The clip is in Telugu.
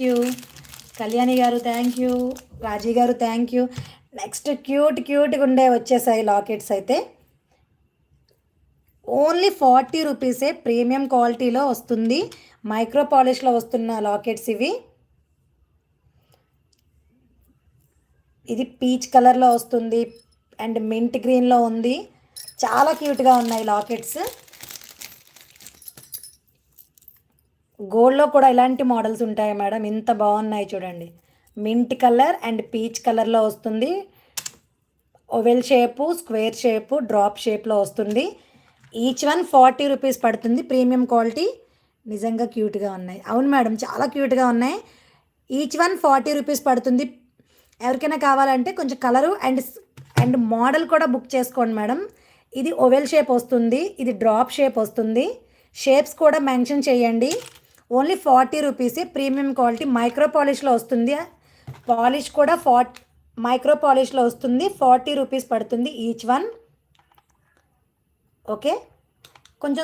యూ. కళ్యాణి గారు థ్యాంక్ యూ. రాజీ గారు థ్యాంక్ యూ. నెక్స్ట్ క్యూట్గా ఉండే వచ్చేసాయి లాకెట్స్ అయితే. ఓన్లీ 40 రూపీసే, ప్రీమియం క్వాలిటీలో వస్తుంది, మైక్రో పాలిష్లో వస్తున్న లాకెట్స్ ఇవి. ఇది పీచ్ కలర్లో వస్తుంది అండ్ మింట్ గ్రీన్లో ఉంది. చాలా క్యూట్గా ఉన్నాయి లాకెట్స్. గోల్డ్లో కూడా ఇలాంటి మోడల్స్ ఉంటాయి మేడం, ఇంత బాగున్నాయి చూడండి. మింట్ కలర్ అండ్ పీచ్ కలర్లో వస్తుంది. Oval shape, square shape, drop షేప్లో వస్తుంది. ఈచ్ వన్ 40 రూపీస్ పడుతుంది, ప్రీమియం క్వాలిటీ. నిజంగా క్యూట్గా ఉన్నాయి. అవును మేడం, చాలా క్యూట్గా ఉన్నాయి. ఈచ్ వన్ 40 రూపీస్ పడుతుంది. ఎవరికైనా కావాలంటే కొంచెం కలరు అండ్ మోడల్ కూడా బుక్ చేసుకోండి మేడం. ఇది ఓవెల్ షేప్ వస్తుంది, ఇది డ్రాప్ షేప్ వస్తుంది. షేప్స్ కూడా మెన్షన్ చేయండి. ఓన్లీ 40 రూపీసే, ప్రీమియం క్వాలిటీ, మైక్రో పాలిష్లో వస్తుంది. పాలిష్ కూడా మైక్రో పాలిష్లో వస్తుంది. 40 రూపీస్ పడుతుంది ఈచ్ వన్. ఓకే, కొంచెం